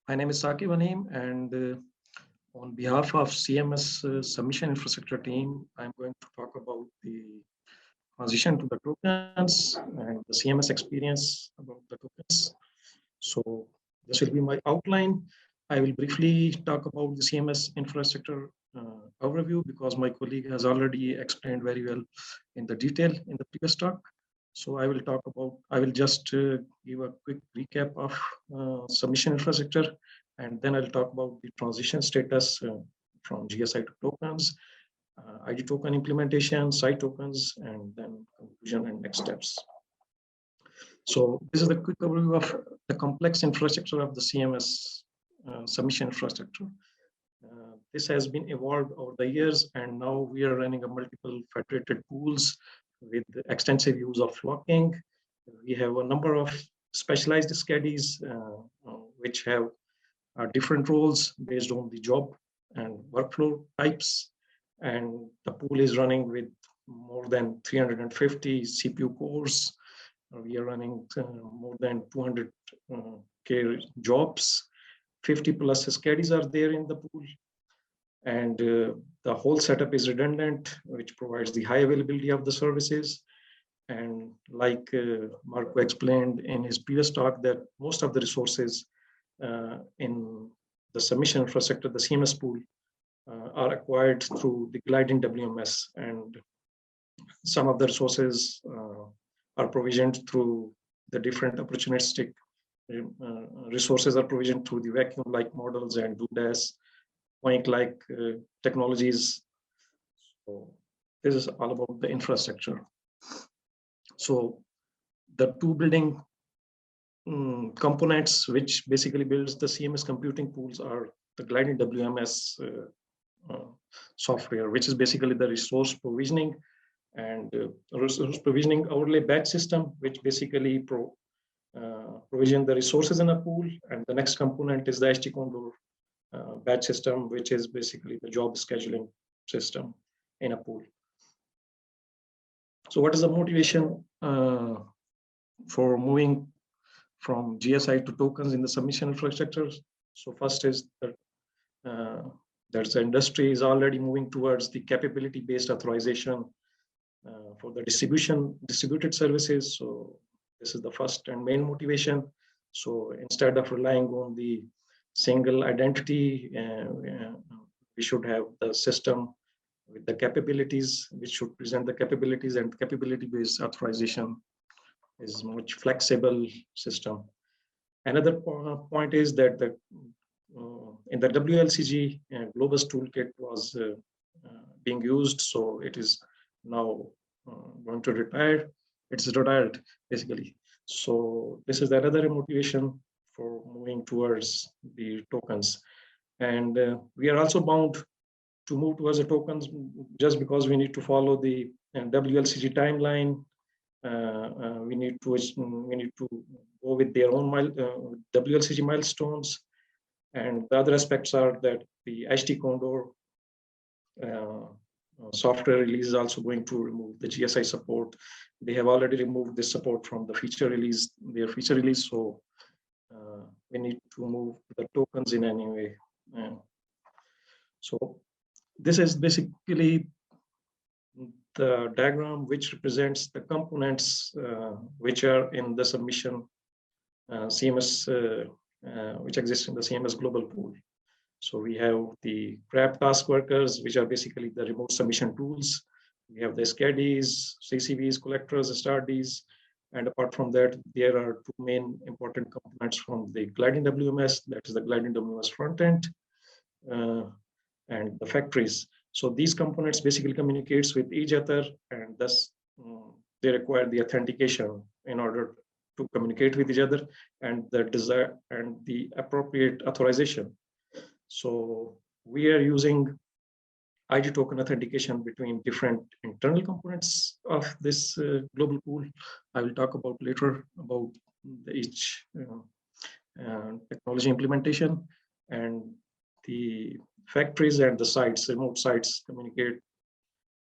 My name is Saqib Haleem, and on behalf of CMS Submission Infrastructure team, I'm going to talk about the transition to the tokens and the CMS experience about the tokens. So this will be my outline. I will briefly talk about the CMS infrastructure overview because my colleague has already explained very well in the detail in the previous talk. So I will just give a quick recap of submission infrastructure, and then I'll talk about the transition status from GSI to tokens, ID token implementation, site tokens, and then conclusion and next steps. So this is the quick overview of the complex infrastructure of the CMS submission infrastructure. This has been evolved over the years, and now we are running a multiple federated pools with extensive use of locking. We have a number of specialized SCITOKENs which have different roles based on the job and workflow types. And the pool is running with more than 350 CPU cores. We are running more than 200K jobs. 50 plus SCITOKENs are there in the pool. And the whole setup is redundant, which provides the high availability of the services. And like Marco explained in his previous talk, that most of the resources in the submission infrastructure, the CMS pool, are acquired through the gliding WMS. And some of the resources are provisioned through the different opportunistic resources are provisioned through the vacuum-like models and DoDAS point-like technologies. So this is all about the infrastructure. So the two building components which basically builds the CMS computing pools are the gliding WMS software, which is basically the resource provisioning and resource provisioning overlay batch system, which basically provision the resources in a pool. And the next component is the HT Condor batch system, which is basically the job scheduling system in a pool. So what is the motivation for moving from GSI to tokens in the submission infrastructure? So first is that the industry is already moving towards the capability-based authorization for the distributed services. So this is the first and main motivation. So instead of relying on the single identity, we should have the system with the capabilities, which should present the capabilities, and capability-based authorization is much flexible system. Another point is that in the WLCG, Globus toolkit was being used, so it is now going to retire. It's retired basically. So this is another motivation for moving towards the tokens. And we are also bound to move towards the tokens just because we need to follow the WLCG timeline. We need to go with their own WLCG milestones. And the other aspects are that the HT Condor software release is also going to remove the GSI support. They have already removed this support from the feature release, their feature release. So we need to move the tokens in any way. So this is basically the diagram which represents the components which are in the submission CMS, which exists in the CMS global pool. So we have the CRAB task workers, which are basically the remote submission tools. We have the SCITOKENs, CCVs, collectors, SRDs. And apart from that, there are two main important components from the gliding WMS, that is the gliding WMS front end and the factories. So these components basically communicates with each other, and thus they require the authentication in order to communicate with each other, and the desire and the appropriate authorization. So we are using ID token authentication between different internal components of this global pool. I will talk about later about each technology implementation, and the factories and the sites, remote sites communicate.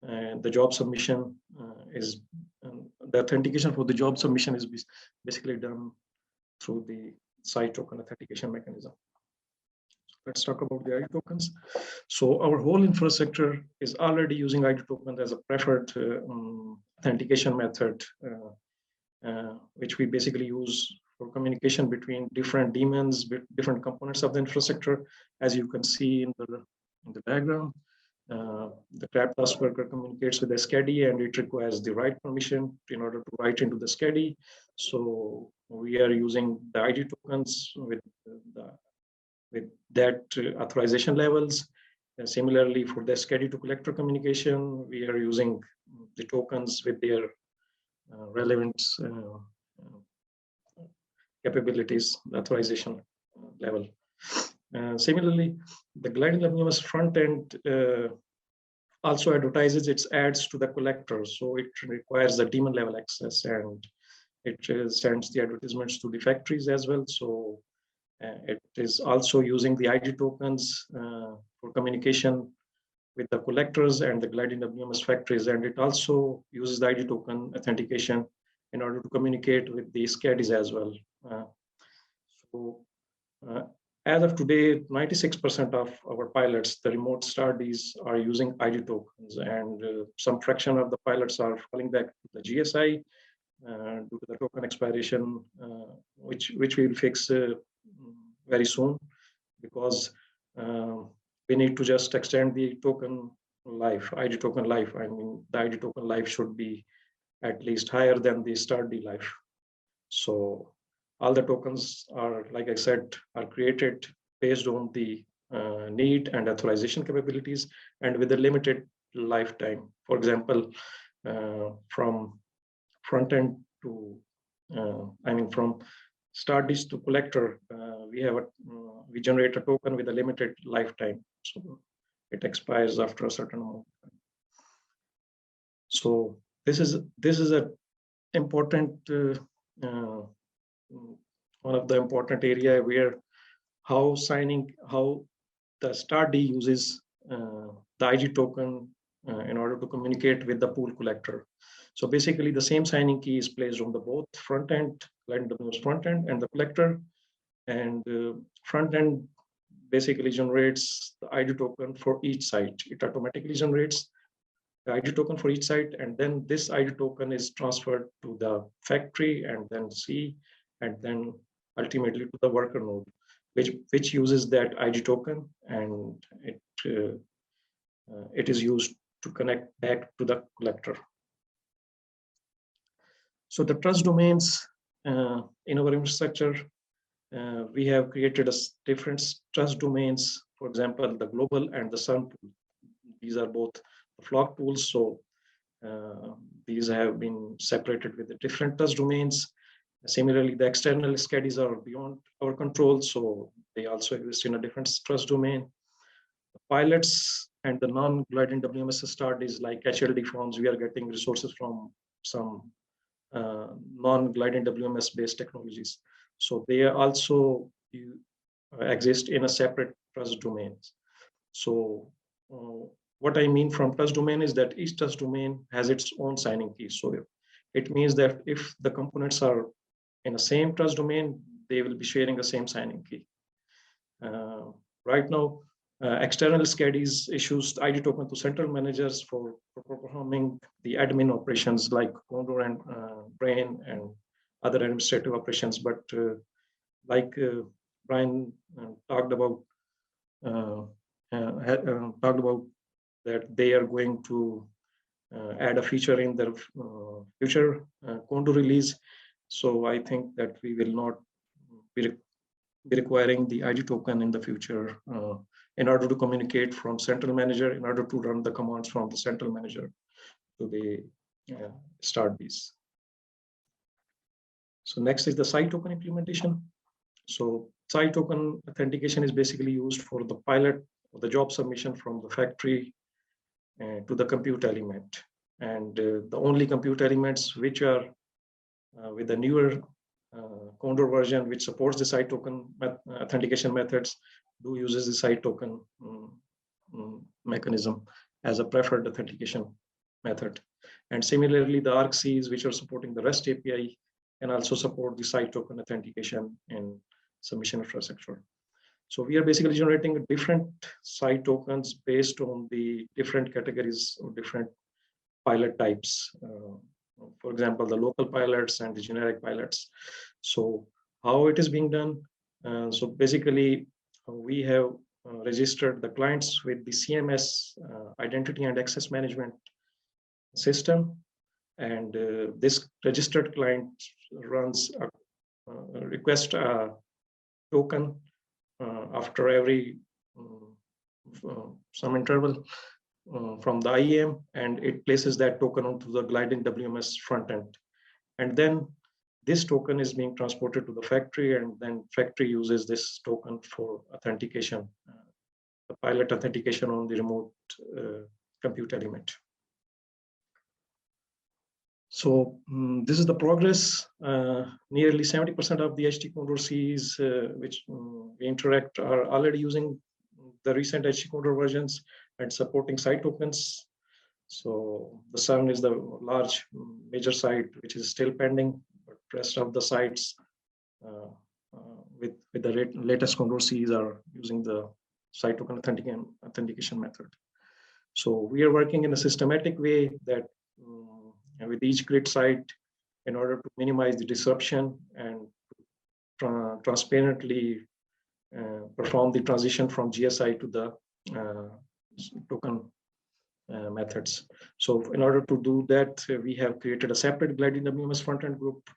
And the job submission the authentication for the job submission is basically done through the site token authentication mechanism. let's talk about the ID tokens. So our whole infrastructure is already using ID token as a preferred authentication method, which we basically use for communication between different daemons, different components of the infrastructure. As you can see in the diagram, the CRAB task worker communicates with the SCADI, and it requires the write permission in order to write into the SCADI. So we are using the ID tokens with that authorization levels. Similarly, for the SCADI to collector communication, we are using the tokens with their relevant capabilities, the authorization level. Similarly, the gliding WMS front end also advertises its ads to the collector, so it requires the daemon level access, and it sends the advertisements to the factories as well. So it is also using the ID tokens for communication with the collectors and the gliding WMS factories, and it also uses the ID token authentication in order to communicate with the SCADIs as well. As of today, 96% of our pilots, the remote stardies, are using ID tokens, and some fraction of the pilots are falling back to the GSI due to the token expiration, which we will fix very soon, because we need to just extend the token life, ID token life. I mean, the ID token life should be at least higher than the stardy life. So all the tokens are, like I said, are created based on the need and authorization capabilities, and with a limited lifetime. For example, from front end to, from stardies to collector, we generate a token with a limited lifetime, so it expires after a certain amount. So this is a important one of the important area where how the stardy uses the ID token in order to communicate with the pool collector. So basically, the same signing key is placed on the both front end, gliding WMS front end, and the collector. And front end basically generates the ID token for each site. It automatically generates the ID token for each site, and then this ID token is transferred to the factory, and then C, and then ultimately to the worker node, which uses that ID token, and it is used to connect back to the collector. So the trust domains in our infrastructure, we have created different trust domains. For example, the global and the sun pool. These are both flock pools, so these have been separated with the different trust domains. Similarly, the external SCADIs are beyond our control, so they also exist in a different trust domain. The pilots and the non-gliding WMS stardies like HLD forms, we are getting resources from some non-gliding WMS based technologies. So they also exist in a separate trust domains. So what I mean from trust domain is that each trust domain has its own signing key. So it means that if the components are in the same trust domain, they will be sharing the same signing key. Right now, external SCADIs issues ID token to central managers for performing the admin operations like Condor and Brain and other administrative operations. But like Brian talked about that they are going to add a feature in their future Condor release. So I think that we will not be requiring the ID token in the future in order to communicate from central manager, in order to run the commands from the central manager to the stardies. So next is the site token implementation. So site token authentication is basically used for the pilot or the job submission from the factory to the compute element. And the only compute elements which are with the newer Condor version, which supports the site token authentication methods, uses the site token mechanism as a preferred authentication method. And similarly, the ArcCs, which are supporting the REST API, can also support the site token authentication in submission infrastructure. So we are basically generating different site tokens based on the different categories or different pilot types. For example, the local pilots and the generic pilots. So how it is being done? So basically, we have registered the clients with the CMS identity and access management system. And this registered client runs a request token after every some interval from the IAM, and it places that token onto the gliding WMS front end. And then this token is being transported to the factory, and then factory uses this token for authentication, the pilot authentication on the remote compute element. So this is the progress. Nearly 70% of the HT Condor Cs which we interact are already using the recent HT Condor versions and supporting site tokens. So the Sun is the large major site which is still pending, but rest of the sites with the latest Condor Cs are using the site token authentication method. So we are working in a systematic way that with each grid site, in order to minimize the disruption and transparently perform the transition from GSI to the token methods. So in order to do that, we have created a separate gliding WMS front-end group.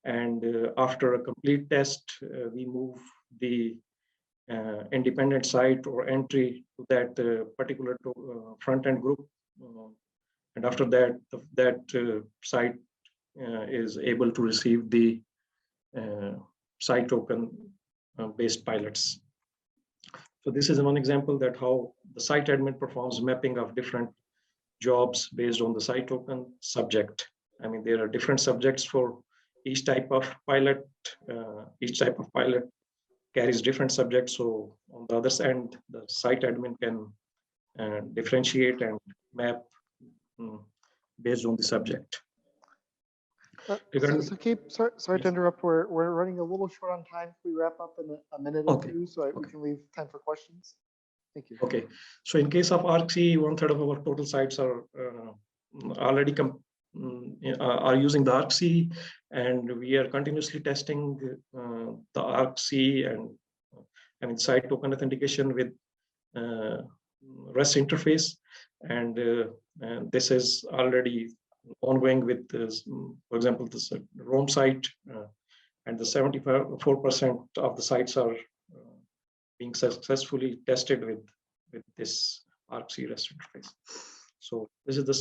And after a complete test, we move the independent site or entry to that particular front-end group. And after that, that site is able to receive the site token based pilots. So this is one example that how the site admin performs mapping of different jobs based on the site token subject. I mean, there are different subjects for each type of pilot. Each type of pilot carries different subjects. So on the other end, the site admin can differentiate and map based on the subject. Saqib, sorry to interrupt. We're running a little short on time. Can we wrap up in a minute or two so we can leave time for questions? Thank you. Okay. So in case of ArcC, 1/3 of our total sites are already are using the ArcC, and we are continuously testing the ArcC and site token authentication with REST interface, and this is already ongoing with this, for example, this Rome site, and the 74% of the sites are being successfully tested with this ArcC REST interface. So this is the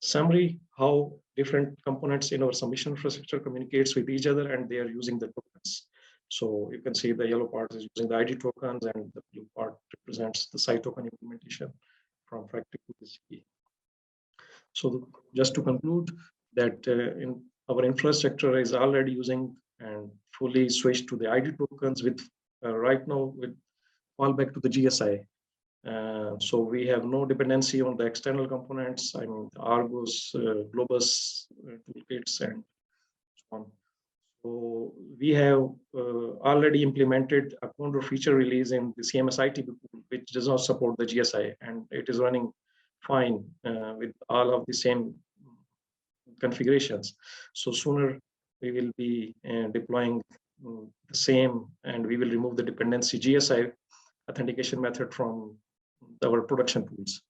summary how different components in our submission infrastructure communicates with each other, and they are using the tokens. So you can see the yellow part is using the ID tokens, and the blue part represents the site token implementation from factory to the CE. So just to conclude that in our infrastructure is already using and fully switched to the ID tokens with right now with fallback to the GSI. So we have no dependency on the external components. I mean, Argos, Globus toolkits, and so on. So we have already implemented a Condor feature release in the CMS ITB, which does not support the GSI, and it is running fine with all of the same configurations. So sooner we will be deploying the same, and we will remove the dependency GSI authentication method from our production tools.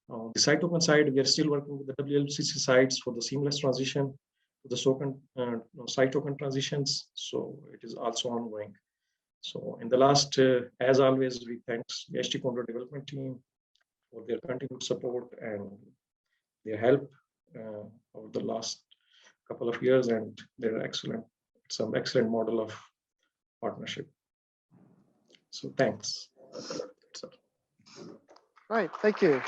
On the site token side, we are still working with the WLCC sites for the seamless transition to the site token transitions. So it is also ongoing. So in the last, as always, we thank the HT Condor development team for their continued support and their help over the last couple of years, and their some excellent model of partnership. So thanks. Right, thank you.